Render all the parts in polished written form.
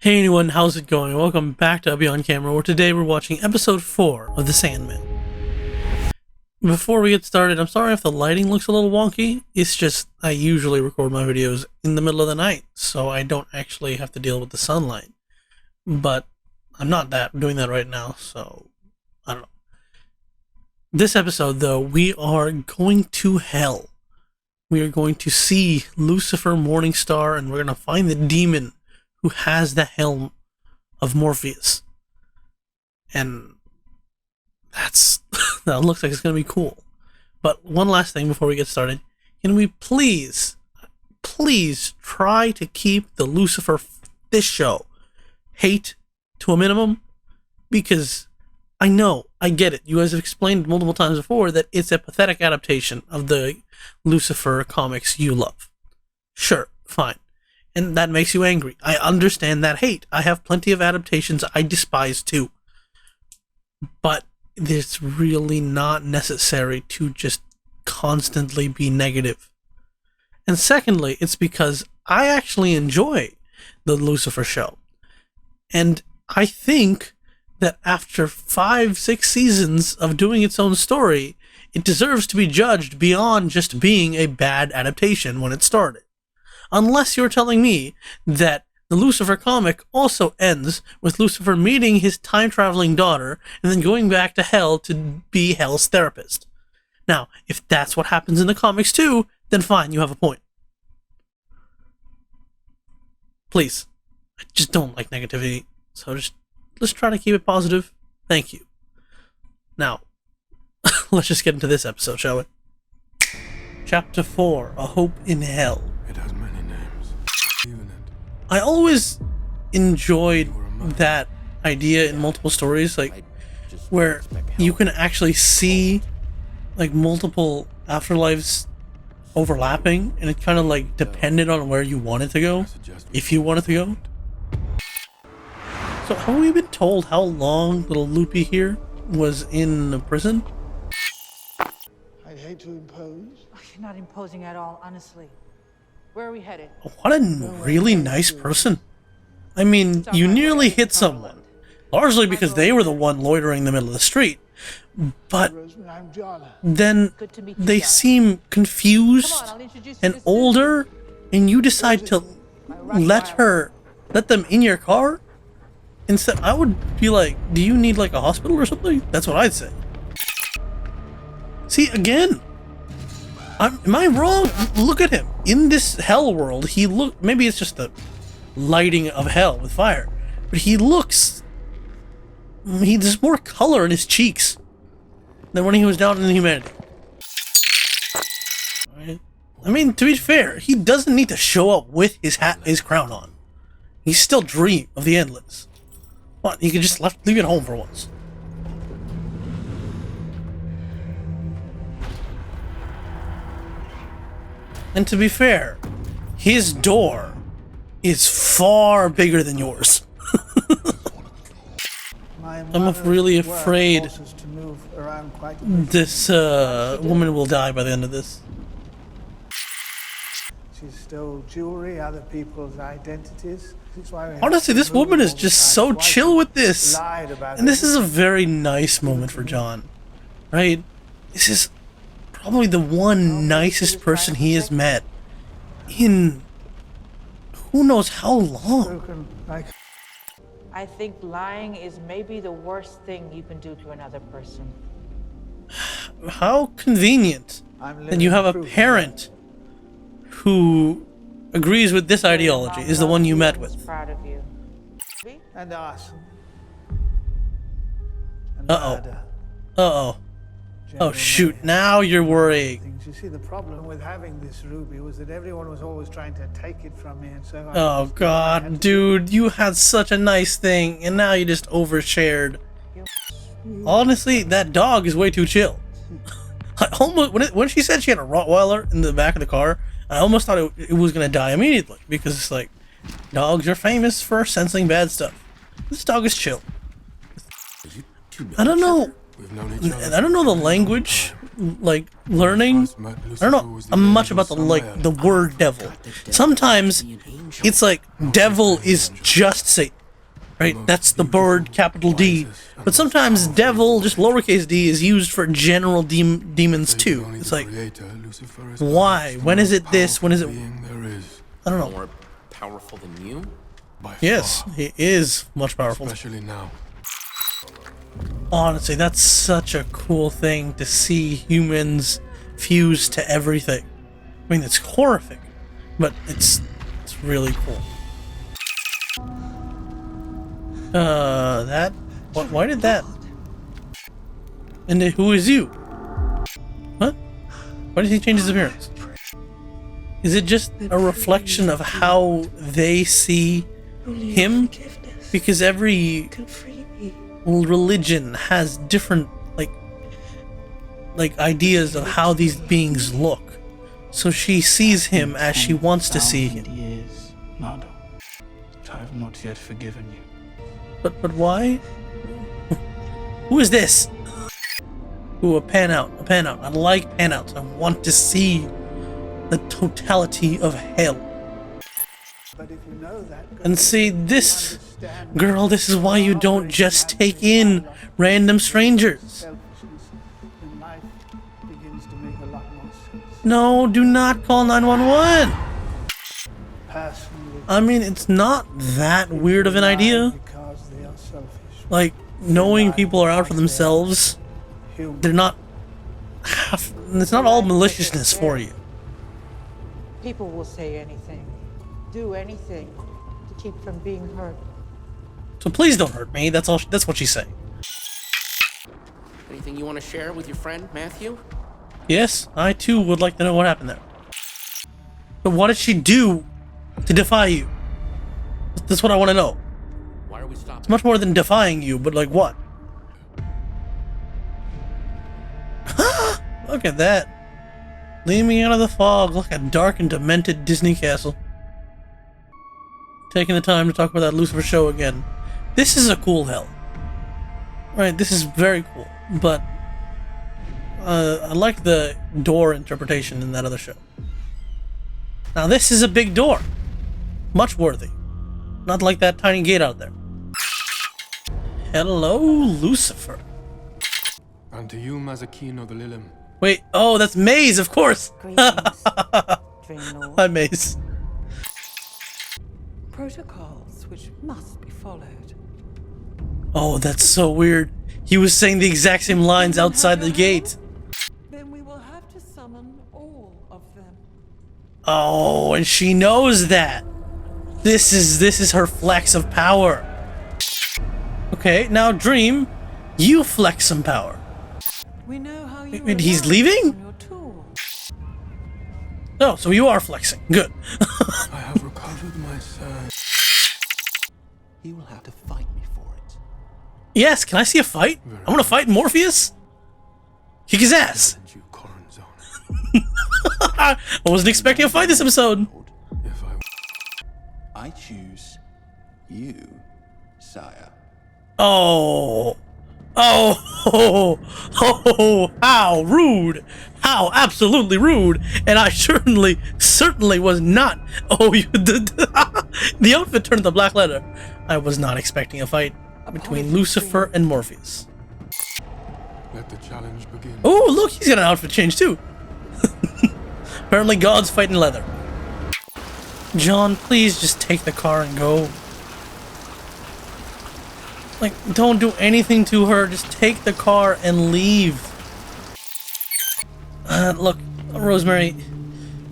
Hey anyone, how's it going? Welcome back to Abhi on Camera, where today we're watching episode 4 of the Sandman. Before we get started, I'm sorry if the lighting looks a little wonky. It's just I usually record my videos in the middle of the night, so I don't actually have to deal with the sunlight. But I'm not doing that right now, so I don't know. This episode, though, we are going to hell. We are going to see Lucifer, Morningstar, and we're going to find the demon who has the helm of Morpheus. And that looks like it's going to be cool. But one last thing before we get started. Can we please try to keep the Lucifer, this show, hate to a minimum? Because I get it. You guys have explained multiple times before that it's a pathetic adaptation of the Lucifer comics you love. Sure, fine. And that makes you angry. I understand that hate. I have plenty of adaptations I despise too. But it's really not necessary to just constantly be negative. And secondly, it's because I actually enjoy the Lucifer show. And I think that after 5-6 seasons of doing its own story, it deserves to be judged beyond just being a bad adaptation when it started. Unless you're telling me that the Lucifer comic also ends with Lucifer meeting his time-traveling daughter and then going back to hell to be hell's therapist. Now, if that's what happens in the comics too, then fine, you have a point. Please. I just don't like negativity, so let's try to keep it positive. Thank you. Now, let's just get into this episode, shall we? Chapter 4, A Hope in Hell. It has many names. I always enjoyed that idea in multiple stories, like where you can actually see like multiple afterlives overlapping, and it kind of like depended on where you wanted to go, if you wanted to go. So have we been told how long little Loopy here was in the prison? I'd hate to impose. Oh, you're not imposing at all, honestly. Where are we headed? What a really nice person. I mean, you nearly hit someone, largely because they were the one loitering in the middle of the street. But then they seem confused and older, and you decide to let them in your car? Instead, I would be like, do you need like a hospital or something? That's what I'd say. See, again, am I wrong? Look at him. In this hell world, maybe it's just the lighting of hell with fire, but there's more color in his cheeks than when he was down in humanity. Right? I mean, to be fair, he doesn't need to show up with his crown on. He still dream of the endless. What? He could just leave it home for once. And to be fair, his door is far bigger than yours. I'm really afraid this woman will die by the end of this. She stole jewelry, other people's identities. Honestly, this woman is just so chill with this. And this is a very nice moment for John. Right? This is probably the one nicest person he has met in who knows how long. I think lying is maybe the worst thing you can do to another person. How convenient that you have a parent who agrees with this ideology, is the one you met with. Proud of you. And arson. Uh-oh. Oh shoot, now you're worrying. You see, the problem with having this ruby was that everyone was always trying to take it from me, and so oh god, dude, you had such a nice thing, and now you just overshared. Honestly, that dog is way too chill. I almost, when she said she had a Rottweiler in the back of the car, I almost thought it was gonna die immediately, because it's like, dogs are famous for sensing bad stuff. This dog is chill. I don't know the language, like, learning. I don't know much about the word devil. Sometimes it's like devil is just Satan. right? That's the bird, capital D. But sometimes devil, just lowercase d, is used for general demons too. It's like, why? When is it this? When is it? I don't know. More powerful than you? Yes, he is much powerful. Especially now. Honestly, that's such a cool thing to see humans fuse to everything. I mean, it's horrific, but it's really cool. That? Why did that? And who is you? What? Why did he change his appearance? Is it just a reflection of how they see him? Because every religion has different like ideas of how these beings look. So she sees him as she wants to see him. Years, Nado, but I have not yet forgiven you. But why? Who is this? Ooh, a pan out. I like pan outs. I want to see the totality of hell. But if you know that, And see, this girl, this is why you don't just take in random strangers. selfishness in life begins to make a lot more sense. No, do not call 911. Personally, I mean, it's not that weird of an idea. because they are selfish. Like, knowing people are out for themselves, Human. they're not it's not all maliciousness for you. People will say anything, do anything to keep from being hurt. So please don't hurt me. That's what she's saying. Anything you want to share with your friend, Matthew? Yes, I too would like to know what happened there. But what did she do to defy you? That's what I want to know. Why are we stopping? It's much more than defying you, but like what? Look at that. Gleaming out of the fog like a dark and demented Disney castle. Taking the time to talk about that Lucifer show again. This is a cool hell. Right, this is very cool. But I like the door interpretation in that other show. Now this is a big door. Much worthy. Not like that tiny gate out there. Hello, Lucifer. And to you, Mazakino the Lilim. Wait, oh, that's Maze, of course. Greetings, Dream Lord. Hi, Maze. Protocols which must be followed. Oh, that's so weird. He was saying the exact same lines outside the gate. Then we will have to summon all of them. Oh, and she knows that. This is her flex of power. Okay, now Dream, you flex some power. We know how you Wait, he's rely leaving? on your tool. Oh, so you are flexing. Good. I have recovered my son. He will have to fight me for it. Yes, can I see a fight? I want to fight Morpheus. Kick his ass. And you, Coronzon. I wasn't expecting a fight this episode. If I choose you, sire. Oh. Oh, how rude. How absolutely rude. And I certainly was not. Oh, the outfit turned the black letter. I was not expecting a fight between Lucifer and Morpheus. let the challenge begin. Oh, look, he's got an outfit change too. Apparently God's fighting leather. John, please just take the car and go. Like, don't do anything to her. Just take the car and leave. Look, Rosemary,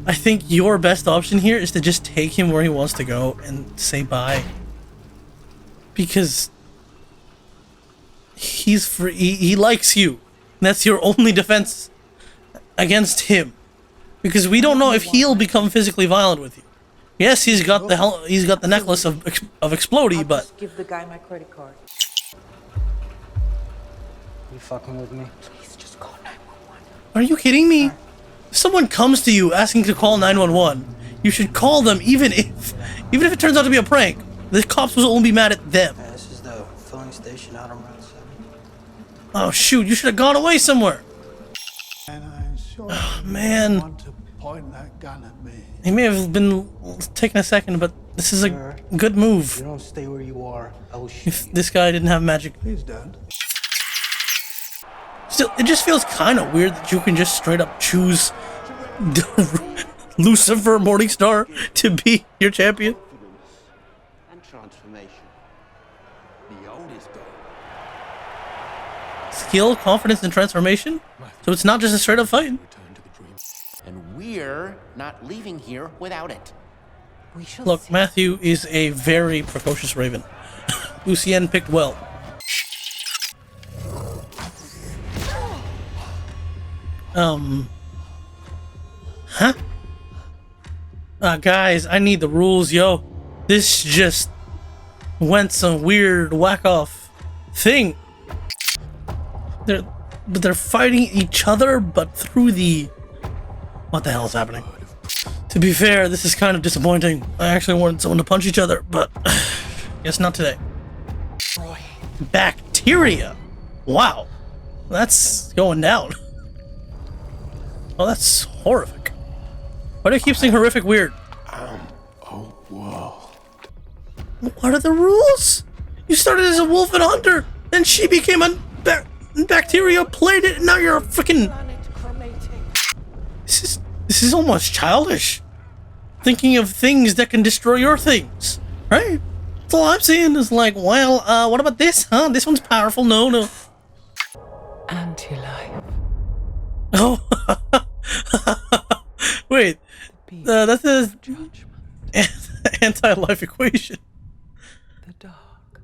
I think your best option here is to just take him where he wants to go and say bye. Because he's free. He likes you. And that's your only defense against him. Because we don't know if he'll become physically violent with you. Yes, he's got the necklace of Explodey, I'll but just give the guy my credit card. You fucking with me? Please just call 911. are you kidding me? If someone comes to you asking to call 911, you should call them even if it turns out to be a prank. The cops will only be mad at them. Yeah, this is the filling station out on Route 7. Oh shoot, you should have gone away somewhere. And I'm sure you Man. want to point that gun at me. He may have been taking a second, but This is a good move. You don't stay where you are, I will shoot If you. this guy didn't have magic. Please don't. Still, it just feels kind of weird that you can just straight up choose Lucifer Morningstar to be your champion. And transformation. The oldest goal. Skill, confidence, and transformation? So it's not just a straight up fight. Return to the dream. And we're not leaving here without it. We shall Look, see. Matthew is a very precocious raven. Lucien picked well. Huh? Guys, I need the rules, yo. This just went some weird whack-off thing. They're fighting each other, but through the... What the hell is happening? To be fair, this is kind of disappointing. I actually wanted someone to punch each other, but guess not today. Bacteria! Wow. That's going down. Oh, that's horrific. Why do you keep saying horrific weird? Oh, whoa. What are the rules? You started as a wolf and hunter, then she became a bacteria plated, and now you're a freaking... Planet cremating. This is almost childish. Thinking of things that can destroy your things, right? That's all I'm saying is like, well, what about this, huh? This one's powerful. No. Anti-life. Oh. Wait. That's a Judgment. anti-life equation. The dark.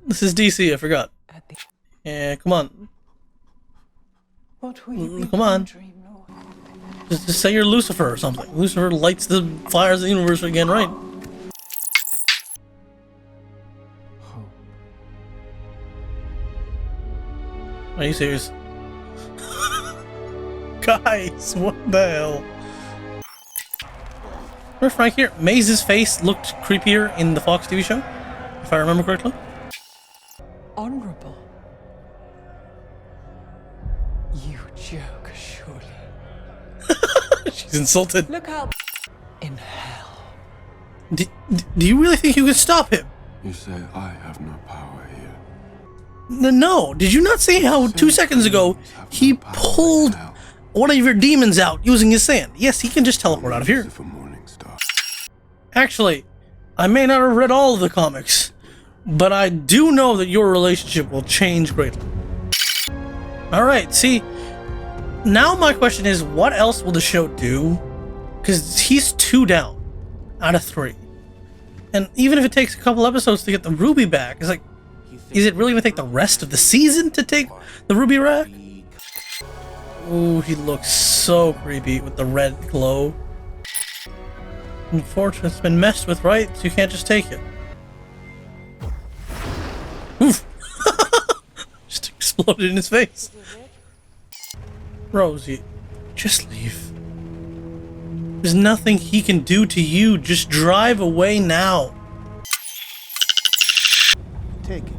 This is DC, I forgot. At the... Yeah, come on. What will you be? Come on. Dream Lord? Just say you're Lucifer or something. Lucifer lights the fires of the universe again, right? Are you serious? Guys, what the hell? Remember Frank here? Maze's face looked creepier in the Fox TV show, if I remember correctly. Honorable. You joke, surely. She's insulted. Look out. In hell. Do you really think you can stop him? You say I have no power here. No. Did you not see how 2 seconds ago he pulled one of your demons out using his sand? Yes, he can just teleport out of here. Lucifer Morningstar. Actually, I may not have read all of the comics, but I do know that your relationship will change greatly. Alright, see, now my question is, what else will the show do? Because he's 2 down out of 3. And even if it takes a couple episodes to get the ruby back, it's like, is it really going to take the rest of the season to take the ruby back? Ooh, he looks so creepy with the red glow. Unfortunately, it's been messed with, right? So you can't just take it. Oof! Just exploded in his face. Rosie, just leave. There's nothing he can do to you. Just drive away now. Take it.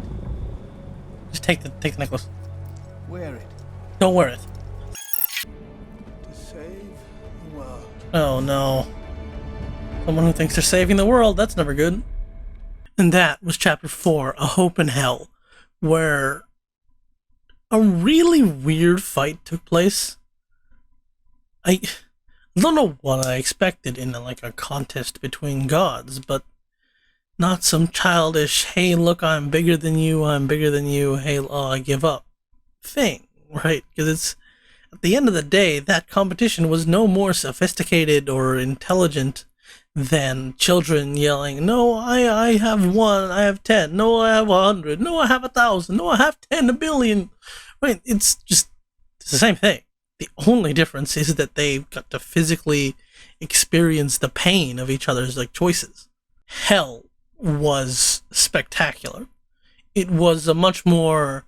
Just take the necklace. Wear it. Don't wear it. To save the world. Oh no. Someone who thinks they're saving the world, that's never good. And that was chapter 4, A Hope in Hell, where a really weird fight took place. I don't know what I expected in like a contest between gods, but not some childish, hey look, I'm bigger than you, hey, oh, I give up thing, right? Because it's, at the end of the day, that competition was no more sophisticated or intelligent than children yelling, no, I have 1, I have 10, no, I have 100, no, I have 1,000, no, I have 10, 1 billion. Right? It's the same thing. The only difference is that they got to physically experience the pain of each other's like choices. Hell was spectacular. It was a much more,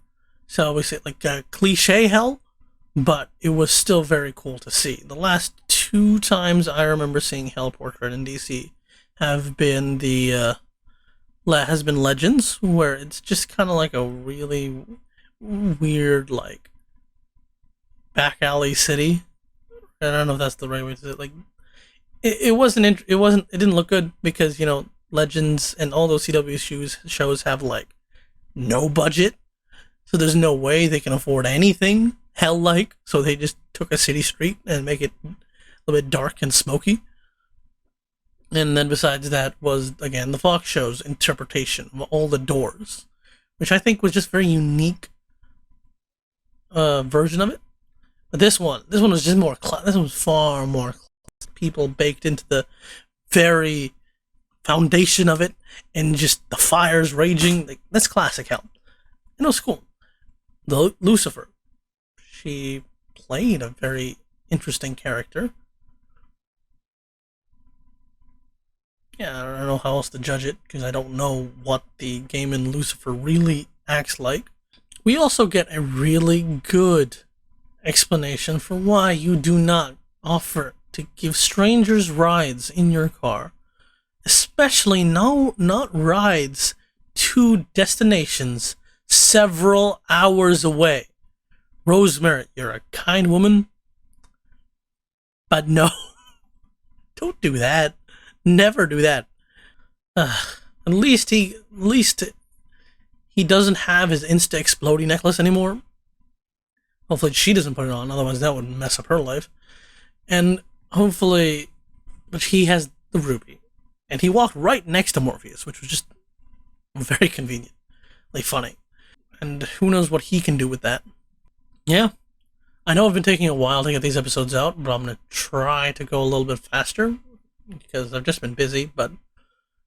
shall we say, like a cliche hell, but it was still very cool to see. The last 2 times I remember seeing hell portrait in DC have been has been Legends, where it's just kind of like a really weird, like, back alley city. I don't know if that's the right way to say it. Like, it didn't look good because, you know, Legends and all those CW shows have like no budget, so there's no way they can afford anything hell-like. So they just took a city street and make it a little bit dark and smoky. And then besides that was again the Fox show's interpretation of all the doors, which I think was just very unique version of it. But this one was just more. This one was far more people baked into the very foundation of it, and just the fires raging. Like, that's classic Helm. And it was cool. The Lucifer, she played a very interesting character. Yeah, I don't know how else to judge it, because I don't know what the game in Lucifer really acts like. We also get a really good explanation for why you do not offer to give strangers rides in your car. Especially not rides to destinations several hours away. Rosemary, you're a kind woman, but no, don't do that. Never do that. At least he doesn't have his insta exploding necklace anymore. Hopefully she doesn't put it on, otherwise that would mess up her life. And hopefully, but he has the ruby. And he walked right next to Morpheus, which was just very convenient. Like, funny. And who knows what he can do with that. Yeah. I know I've been taking a while to get these episodes out, but I'm going to try to go a little bit faster, because I've just been busy, but...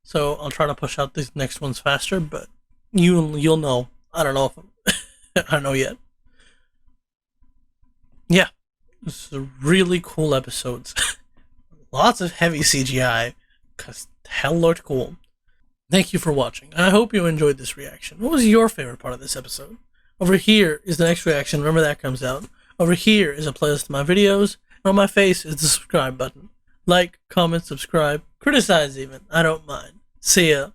So, I'll try to push out these next ones faster, but you'll know. I don't know if... I don't know yet. Yeah. This is really cool episodes. Lots of heavy CGI, because hell looked cool. Thank you for watching. I hope you enjoyed this reaction. What was your favorite part of this episode? Over here is the next reaction, remember that comes out. Over here is a playlist of my videos, and on my face is the subscribe button. Like, comment, subscribe, criticize even, I don't mind. See ya.